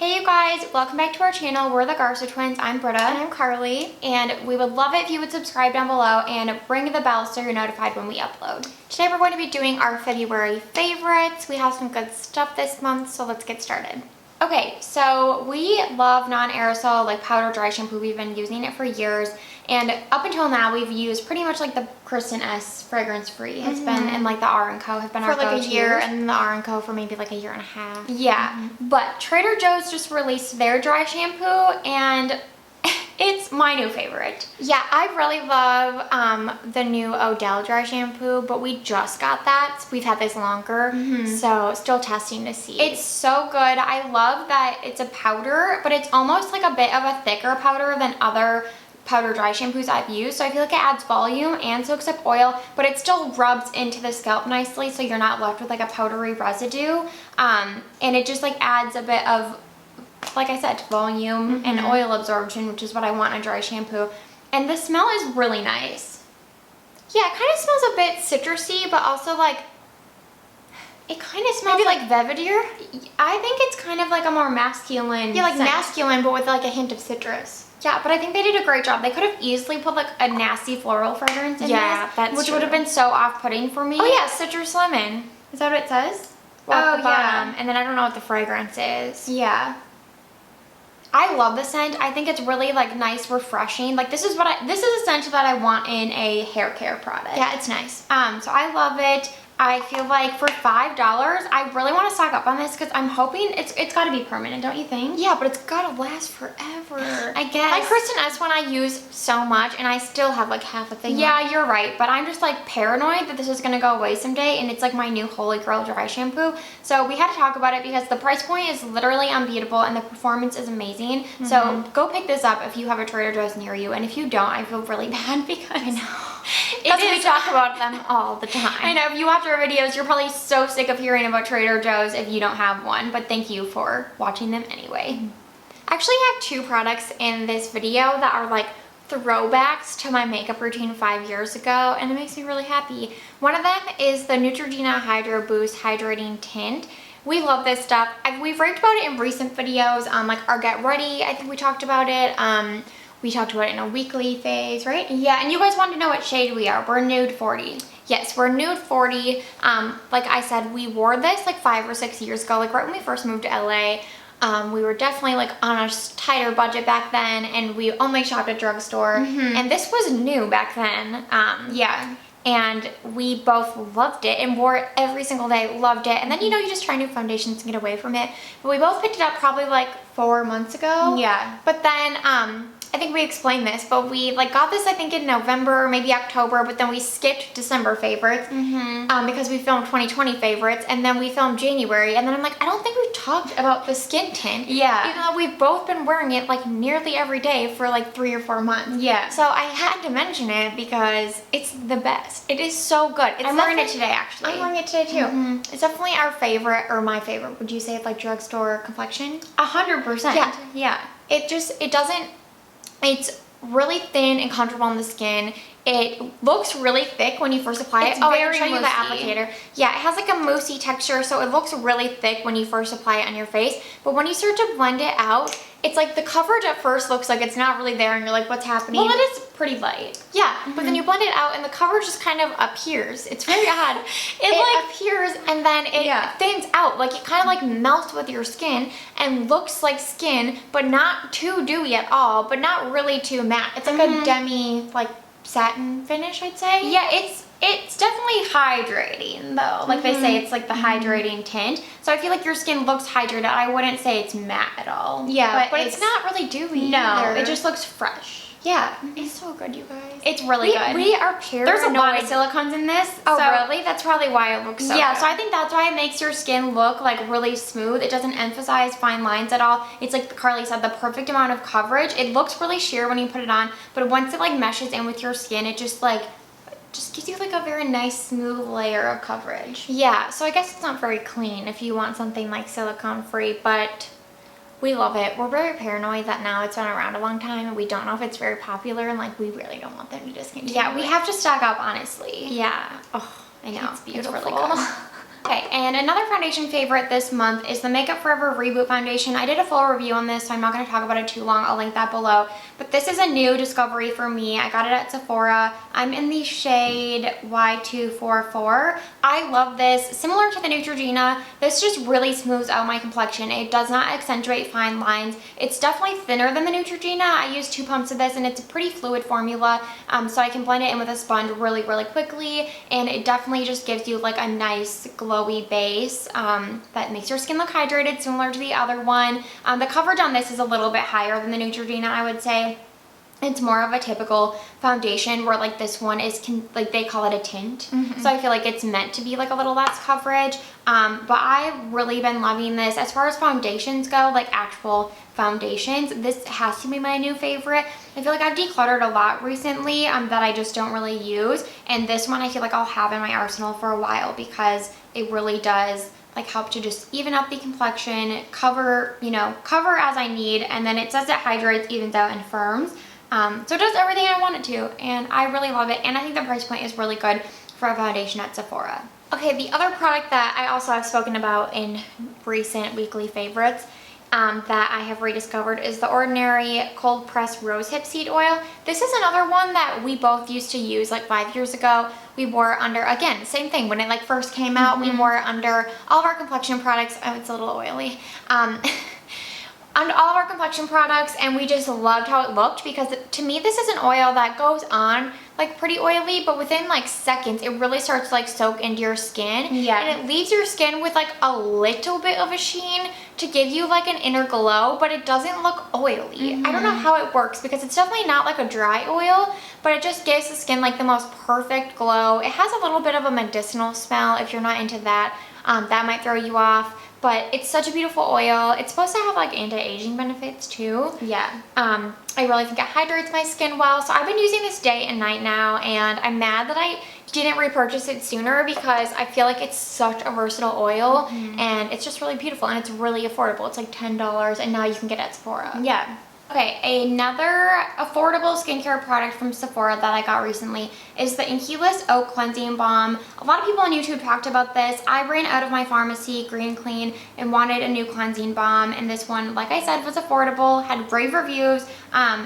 Hey you guys, welcome back to our channel. We're the Garza Twins. I'm Britta. And I'm Carly. And we would love it if you would subscribe down below and ring the bell so you're notified when we upload. Today we're going to be doing our February favorites. We have some good stuff this month, so let's get started. Okay, so we love non-aerosol, like powder dry shampoo. We've been using it for years. And up until now, we've used pretty much like the Kristen S fragrance free. It's been, and like the R & Co have been our go-to. For like a year, and the R & Co for maybe like a year and a half. Yeah, but Trader Joe's just released their dry shampoo, and it's my new favorite. Yeah, I really love the new Odell dry shampoo, but we just got that. We've had this longer, so still testing to see. It's so good. I love that it's a powder, but it's almost like a bit of a thicker powder than other powder dry shampoos I've used, so I feel like it adds volume and soaks up oil, but it still rubs into the scalp nicely, so you're not left with like a powdery residue, and it just like adds a bit of, like I said, volume and oil absorption, which is what I want in a dry shampoo. And the smell is really nice. Yeah, it kind of smells a bit citrusy, but also like, it kind of smells maybe like Velvetier? I think it's kind of like a more masculine Yeah, like scent. masculine, but with like a hint of citrus. Yeah, but I think they did a great job. They could have easily put like a nasty floral fragrance in this, which would have been so off-putting for me. Oh yeah, citrus lemon. Is that what it says? Well, at the bottom. And then I don't know what the fragrance is. Yeah. I love the scent. I think it's really like nice, refreshing. Like this is a scent that I want in a hair care product. Yeah, it's nice. So I love it. I feel like for $5, I really want to stock up on this because I'm hoping it's got to be permanent, don't you think? Yeah, but it's gotta last forever. I guess. Like Kristen S one I use so much, and I still have like half a thing. Yeah, you're right, but I'm just like paranoid that this is gonna go away someday, and it's like my new holy grail dry shampoo. So we had to talk about it because the price point is literally unbeatable and the performance is amazing. So go pick this up if you have a Trader Joe's near you, and if you don't, I feel really bad because I know. Because we talk about them all the time. I know, if you watch our videos, you're probably so sick of hearing about Trader Joe's if you don't have one, but thank you for watching them anyway. I actually have two products in this video that are like throwbacks to my makeup routine 5 years ago, and it makes me really happy. One of them is the Neutrogena Hydro Boost Hydrating Tint. We love this stuff. We've raved about it in recent videos, like our Get Ready, I think we talked about it. We talked about it in a weekly phase, right? Yeah, and you guys want to know what shade we are. We're Nude 40. Yes, we're Nude 40. Like I said, we wore this like 5 or 6 years ago, like right when we first moved to LA. We were definitely like on a tighter budget back then, and we only shopped at drugstore. And this was new back then. Yeah. And we both loved it and wore it every single day, loved it. And then, you know, you just try new foundations and get away from it. But we both picked it up probably like 4 months ago. Yeah. But then, I think we explained this, but we like got this I think in November, maybe October, but then we skipped December favorites because we filmed 2020 favorites, and then we filmed January, and then I'm like, I don't think we've talked about the skin tint. Yeah. Even though we've both been wearing it like nearly every day for like 3 or 4 months. Yeah. So I had to mention it because it's the best. It is so good. I'm wearing it today actually. I'm wearing it today too. It's definitely our favorite, or my favorite. Would you say it's like drugstore complexion? 100%. Yeah. Yeah. It's really thin and comfortable on the skin. It looks really thick when you first apply it. It's very I can show you the moussey. applicator. Yeah, it has like a moussey texture, so it looks really thick when you first apply it on your face. But when you start to blend it out, it's like the coverage at first looks like it's not really there, and you're like, what's happening? Well, it is pretty light. Yeah, but then you blend it out, and the coverage just kind of appears. It's very odd. It like appears, and then it thins out. Like it kind of like melts with your skin and looks like skin, but not too dewy at all, but not really too matte. It's like a demi like satin finish, I'd say. Yeah, it's definitely hydrating though. Like they say, it's like the hydrating tint. So I feel like your skin looks hydrated. I wouldn't say it's matte at all. Yeah, but it's not really dewy. No, either. it just looks fresh. Yeah, it's so good, you guys. It's really good. We are paranoid. There's a lot of silicones in this. Oh, so really? That's probably why it looks so yeah, good. so I think that's why it makes your skin look like really smooth. It doesn't emphasize fine lines at all. It's like Carly said, the perfect amount of coverage. It looks really sheer when you put it on, but once it like meshes in with your skin, it just gives you like a very nice smooth layer of coverage. Yeah, so I guess it's not very clean if you want something like silicone free, but we love it. We're very paranoid that now it's been around a long time and we don't know if it's very popular, and like we really don't want them to discontinue. Yeah, we have to stock up, honestly. Yeah. Oh, I know. It's beautiful. It's really good. Okay, and another foundation favorite this month is the Makeup Forever Reboot Foundation. I did a full review on this, so I'm not going to talk about it too long. I'll link that below. But this is a new discovery for me. I got it at Sephora. I'm in the shade Y244. I love this. Similar to the Neutrogena, this just really smooths out my complexion. It does not accentuate fine lines. It's definitely thinner than the Neutrogena. I used 2 pumps of this, and it's a pretty fluid formula, so I can blend it in with a sponge really, really quickly, and it definitely just gives you like a nice glowy base that makes your skin look hydrated, similar to the other one. The coverage on this is a little bit higher than the Neutrogena, I would say. It's more of a typical foundation where like this one is, like they call it a tint. So I feel like it's meant to be like a little less coverage. But I've really been loving this. As far as foundations go, like actual foundations, this has to be my new favorite. I feel like I've decluttered a lot recently that I just don't really use. And this one I feel like I'll have in my arsenal for a while because it really does like help to just even up the complexion, cover, you know, cover as I need. And then it says it hydrates, evens out, and firms. So it does everything I want it to, and I really love it, and I think the price point is really good for a foundation at Sephora. Okay, the other product that I also have spoken about in recent weekly favorites that I have rediscovered is the Ordinary Cold Pressed Rosehip Seed Oil. This is another one that we both used to use like 5 years ago. We wore it under, again, same thing, when it like first came out, we wore it under all of our complexion products. Oh, it's a little oily. On all of our complexion products, and we just loved how it looked because to me this is an oil that goes on like pretty oily, but within like seconds it really starts to like soak into your skin. Yeah. And it leaves your skin with like a little bit of a sheen to give you like an inner glow, but it doesn't look oily. I don't know how it works because it's definitely not like a dry oil, but it just gives the skin like the most perfect glow. It has a little bit of a medicinal smell. If you're not into that, that might throw you off. But it's such a beautiful oil. It's supposed to have like anti-aging benefits too. Yeah. I really think it hydrates my skin well. So I've been using this day and night now, and I'm mad that I didn't repurchase it sooner because I feel like it's such a versatile oil and it's just really beautiful and it's really affordable. It's like $10 and now you can get it at Sephora. Yeah. Okay, another affordable skincare product from Sephora that I got recently is the Inkless Oat Cleansing Balm. A lot of people on YouTube talked about this. I ran out of my pharmacy, Green Clean, and wanted a new cleansing balm, and this one, like I said, was affordable, had rave reviews,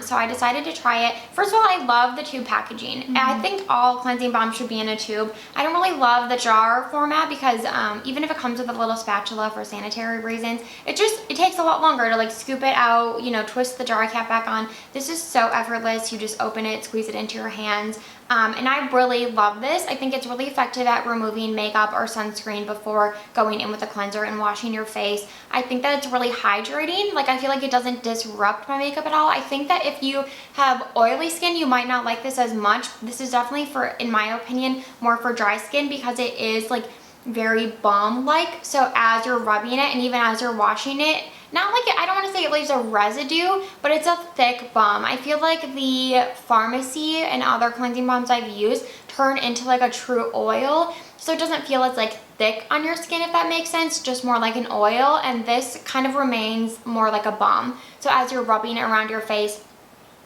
so I decided to try it. First of all, I love the tube packaging. I think all cleansing balms should be in a tube. I don't really love the jar format because even if it comes with a little spatula for sanitary reasons, it takes a lot longer to like scoop it out, you know, twist the jar cap back on. This is so effortless. You just open it, squeeze it into your hands. And I really love this. I think it's really effective at removing makeup or sunscreen before going in with a cleanser and washing your face. I think that it's really hydrating. Like, I feel like it doesn't disrupt my makeup at all. I think that if you have oily skin, you might not like this as much. This is definitely, for, in my opinion, more for dry skin because it is like very balm-like. So as you're rubbing it and even as you're washing it, not like I don't want to say it leaves a residue, but it's a thick balm. I feel like the pharmacy and other cleansing balms I've used turn into like a true oil, so it doesn't feel as like thick on your skin, if that makes sense, just more like an oil, and this kind of remains more like a balm. So as you're rubbing it around your face,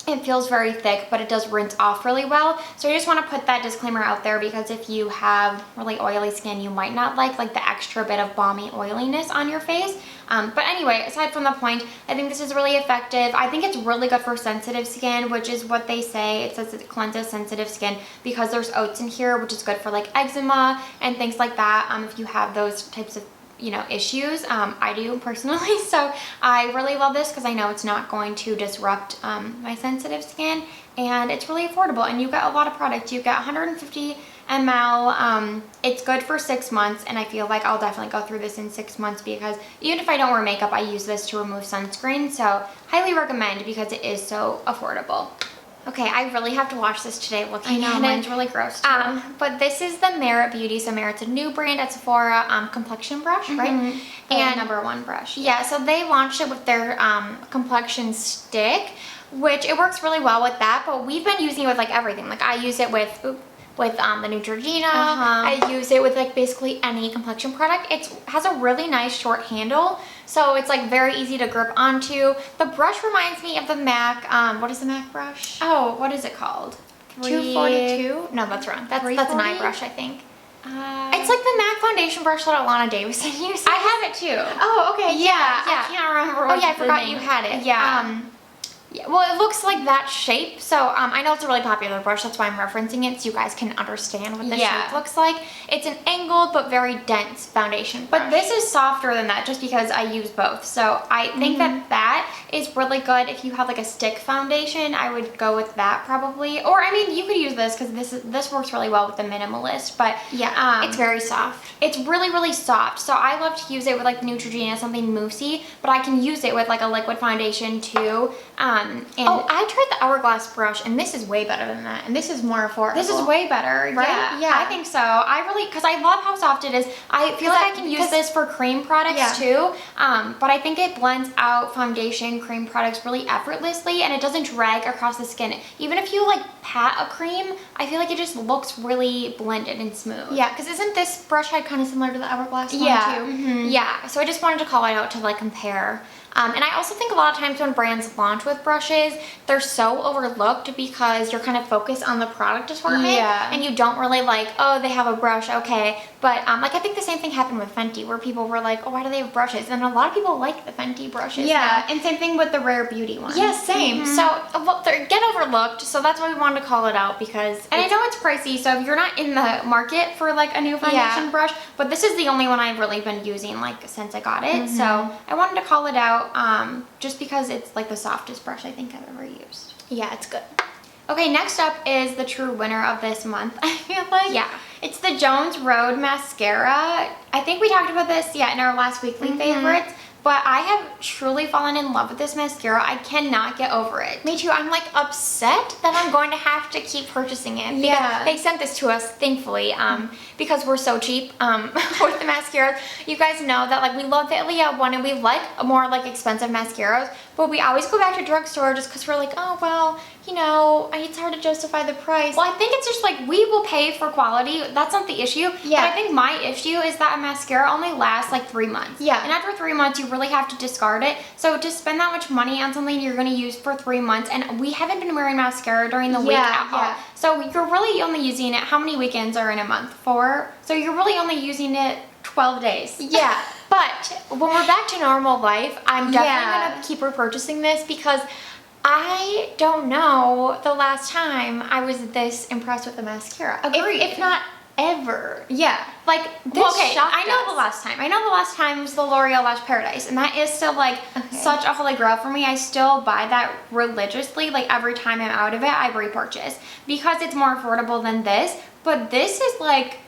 it feels very thick, but it does rinse off really well. So I just want to put that disclaimer out there because if you have really oily skin, you might not like the extra bit of balmy oiliness on your face. But anyway, aside from the point, I think this is really effective. I think it's really good for sensitive skin, which is what they say. It says it cleanses sensitive skin because there's oats in here, which is good for like eczema and things like that. If you have those types of issues. I do personally, so I really love this because I know it's not going to disrupt my sensitive skin, and it's really affordable, and you get a lot of product. You get 150 ml. It's good for 6 months, and I feel like I'll definitely go through this in 6 months because even if I don't wear makeup, I use this to remove sunscreen, so highly recommend because it is so affordable. Okay, I really have to watch this today looking at it. Mine's really gross too. But this is the Merit Beauty. So Merit's a new brand at Sephora, complexion brush, right? And #1 brush. Yeah, so they launched it with their complexion stick, which it works really well with that, but we've been using it with like everything. Like I use it with the Neutrogena. I use it with like basically any complexion product. It has a really nice short handle, so it's like very easy to grip onto. The brush reminds me of the MAC, what is the MAC brush? Oh, what is it called? 242? No, that's wrong. That's an eye brush, I think. It's like the MAC foundation brush that Alana Davison uses. I have it too. Oh, okay. Yeah. I can't remember what I forgot you had it. Yeah. Yeah, well, it looks like that shape, so I know it's a really popular brush, that's why I'm referencing it, so you guys can understand what the shape looks like. It's an angled but very dense foundation brush. But this is softer than that just because I use both, so I think that is really good. If you have like a stick foundation, I would go with that probably. Or, I mean, you could use this because this works really well with the Minimalist, but yeah, it's very soft. It's really, really soft, so I love to use it with like the Neutrogena, something moussey, but I can use it with like a liquid foundation too. I tried the Hourglass brush, and this is way better than that, and this is more affordable. This is way better, right? Yeah, I think so. I really, because I love how soft it is. I feel like I can use this for cream products too, but I think it blends out foundation, cream products really effortlessly, and it doesn't drag across the skin. Even if you like pat a cream, I feel like it just looks really blended and smooth. Yeah, because isn't this brush head kind of similar to the Hourglass one too? Yeah, so I just wanted to call it out to like compare. And I also think a lot of times when brands launch with brushes, they're so overlooked because you're kind of focused on the product assortment, and you don't really like, oh, they have a brush, okay. But like I think the same thing happened with Fenty, where people were like, oh, why do they have brushes? And a lot of people like the Fenty brushes. Yeah, and same thing with the Rare Beauty one. Yeah, same. So well, they get overlooked, so that's why we wanted to call it out because. And I know it's pricey, so if you're not in the market for like a new foundation brush, but this is the only one I've really been using like since I got it. So I wanted to call it out. Just because it's like the softest brush I think I've ever used. Yeah, it's good. Okay, next up is the true winner of this month, I feel like. Yeah. It's the Jones Road Mascara. I think we talked about this, in our last weekly favorites. But I have truly fallen in love with this mascara. I cannot get over it. Me too. I'm like upset that I'm going to have to keep purchasing it. Yeah. They sent this to us, thankfully, because we're so cheap with the mascaras. You guys know that like we love the Ilia one and we like more like expensive mascaras, but we always go back to drugstore just because we're like, oh, well, you know, it's hard to justify the price. Well, I think it's just like we will pay for quality. That's not the issue. Yeah. But I think my issue is that a mascara only lasts like 3 months. Yeah. And after 3 months, you really have to discard it. So to spend that much money on something you're going to use for 3 months, and we haven't been wearing mascara during the week at all. So you're really only using it, how many weekends are in a month? 4? So you're really only using it 12 days. Yeah. But when we're back to normal life, I'm definitely going to keep repurchasing this because I don't know the last time I was this impressed with the mascara. Agreed. If not ever. Yeah. Like, this shocked I know us. the last time. I know the last time was the L'Oreal Lash Paradise, and that is still like such a holy grail for me. I still buy that religiously. Like every time I'm out of it, I repurchase because it's more affordable than this. But this is like,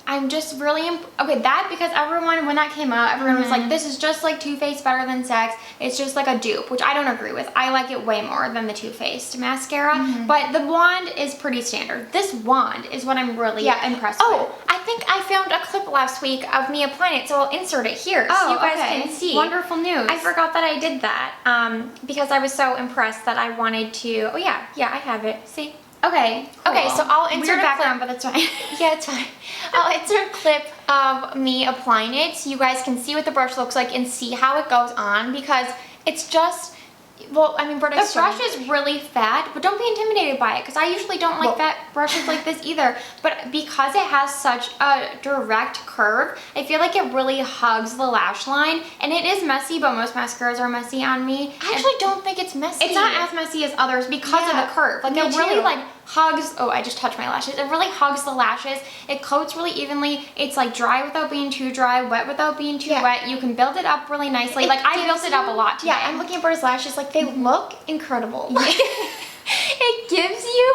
I'm just really okay. That because everyone, when that came out, everyone was like, "This is just like Too Faced better than Sex. It's just like a dupe," which I don't agree with. I like it way more than the Too Faced mascara. But the wand is pretty standard. This wand is what I'm really impressed with. Oh, I think I filmed a clip last week of me applying it, so I'll insert it here so you guys can see. Wonderful news. I forgot that I did that because I was so impressed that I wanted to. Oh yeah, I have it. See. Okay. Cool. Okay, so I'll insert weird a background, clip. but that's fine. Yeah, it's fine. I'll insert a clip of me applying it so you guys can see what the brush looks like and see how it goes on because it's just. Well, I mean, the brush is really fat, but don't be intimidated by it because I usually don't like fat brushes like this either. But because it has such a direct curve, I feel like it really hugs the lash line. And it is messy, but most mascaras are messy on me. I actually don't think it's messy. It's not as messy as others because of the curve. Like it really like hugs. Oh, I just touched my lashes. It really hugs the lashes. It coats really evenly. It's like dry without being too dry, wet without being too wet. You can build it up really nicely. Like I built it up a lot today. Yeah, I'm looking at Berta's lashes. Like they look incredible. It gives you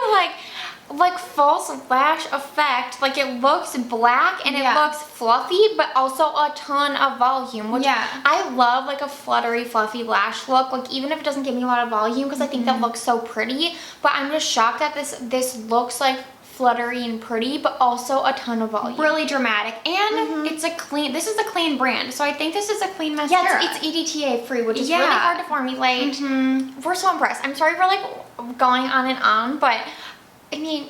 like false lash effect. Like it looks black and it looks fluffy, but also a ton of volume, which I love, like a fluttery, fluffy lash look. Like even if it doesn't give me a lot of volume, because I think that looks so pretty. But I'm just shocked that this looks like fluttery and pretty, but also a ton of volume. Really dramatic. And it's a clean, this is a clean brand, so I think this is a clean mascara. Yeah, it's EDTA free, which is really hard to formulate. We're so impressed. I'm sorry for like going on and on, but I mean,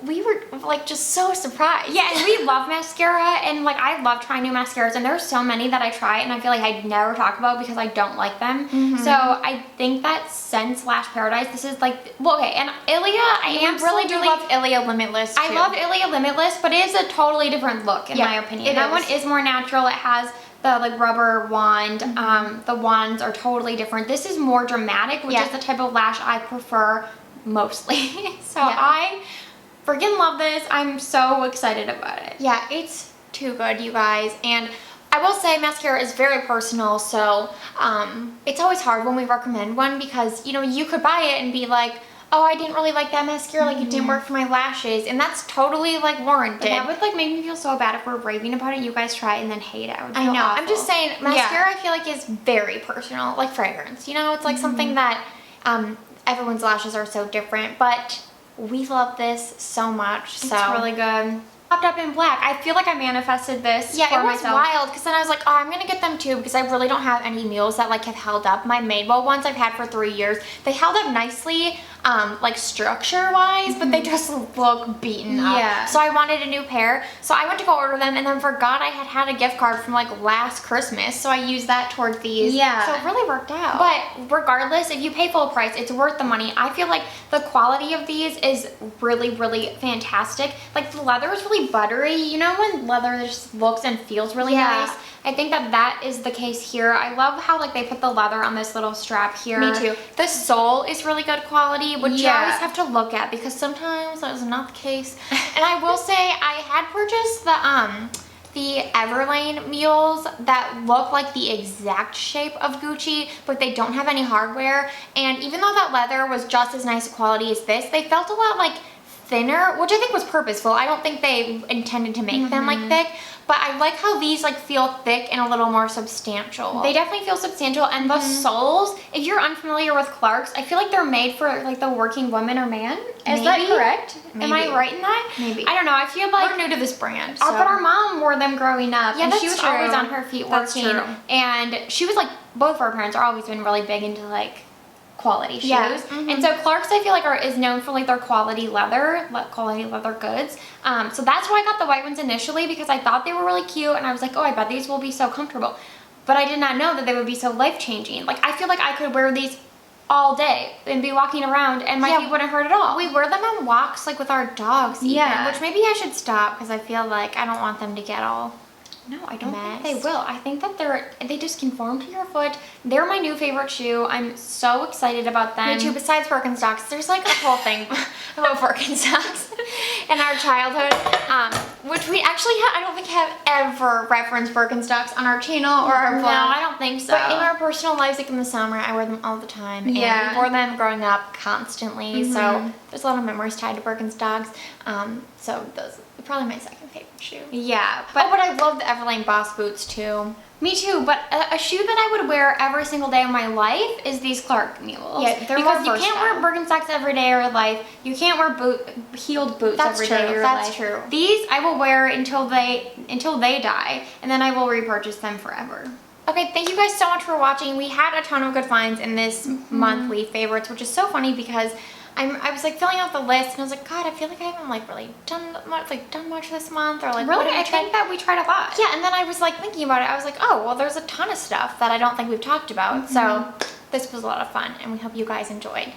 we were like just so surprised. Yeah, and we love mascara, and like I love trying new mascaras, and there's so many that I try and I feel like I never talk about because I don't like them. So I think that since Lash Paradise, this is like, well, okay, and Ilia, I really do love Ilia Limitless too. I love Ilia Limitless, but it is a totally different look in my opinion. That one is more natural. It has the like rubber wand. The wands are totally different. This is more dramatic, which is the type of lash I prefer mostly. So I freaking love this. I'm so excited about it. Yeah, it's too good, you guys. And I will say mascara is very personal, so it's always hard when we recommend one because, you know, you could buy it and be like, oh, I didn't really like that mascara, like it didn't work for my lashes, and that's totally like warranted. But that would like make me feel so bad if we're raving about it, you guys try it and then hate it. I know. Awful. I'm just saying, mascara I feel like is very personal, like fragrance. You know, it's like something that everyone's lashes are so different, but we love this so much. So it's really good. Popped up in black. I feel like I manifested this for myself. It was wild because then I was like, oh, I'm gonna get them too because I really don't have any mules that like have held up. My Madewell ones I've had for 3 years. They held up nicely, like structure wise, but they just look beaten up. Yeah. So I wanted a new pair. So I went to go order them and then forgot I had a gift card from like last Christmas. So I used that towards these. Yeah. So it really worked out. But regardless, if you pay full price, it's worth the money. I feel like the quality of these is really, really fantastic. Like the leather is really buttery. You know when leather just looks and feels really nice? I think that is the case here. I love how like they put the leather on this little strap here. Me too. The sole is really good quality, which you always have to look at because sometimes that is not the case. And I will say I had purchased the Everlane mules that look like the exact shape of Gucci, but they don't have any hardware. And even though that leather was just as nice quality as this, they felt a lot like thinner, which I think was purposeful. I don't think they intended to make them like thick, but I like how these like feel thick and a little more substantial. They definitely feel substantial, and the soles, if you're unfamiliar with Clarks, I feel like they're made for like the working woman or man. Is that correct? Am I right in that? Maybe. I don't know. I feel like we're new to this brand. But our mom wore them growing up, and she was true. always on her feet working. That's true. And she was like, both of our parents are always been really big into like quality shoes. Yeah. And so Clarks, I feel like is known for like their quality leather goods. So that's why I got the white ones initially because I thought they were really cute and I was like, oh, I bet these will be so comfortable. But I did not know that they would be so life-changing. Like I feel like I could wear these all day and be walking around and my feet wouldn't hurt at all. We wear them on walks like with our dogs even, which maybe I should stop because I feel like I don't want them to get all No, I don't think they will. I think that they just conform to your foot. They're my new favorite shoe. I'm so excited about them. Me too. Besides Birkenstocks, there's like a whole thing about Birkenstocks in our childhood, which we actually I don't think have ever referenced Birkenstocks on our channel or our blog. No, I don't think so. But in our personal lives, like in the summer, I wear them all the time. And we wore them growing up constantly. So there's a lot of memories tied to Birkenstocks. So those are probably my second favorite shoe. Yeah, but I love the Everlane Boss boots too. Me too, but a shoe that I would wear every single day of my life is these Clark mules. Yeah, they're because more you can't wear Birkenstocks every day of your life. You can't wear heeled boots every day of your life. That's true. These I will wear until they die, and then I will repurchase them forever. Okay, thank you guys so much for watching. We had a ton of good finds in this monthly favorites, which is so funny because I was like filling out the list and I was like, God, I feel like I haven't like really done much this month, or like really I think that we tried a lot. Yeah, and then I was like thinking about it. I was like, oh well, there's a ton of stuff that I don't think we've talked about. So this was a lot of fun and we hope you guys enjoyed.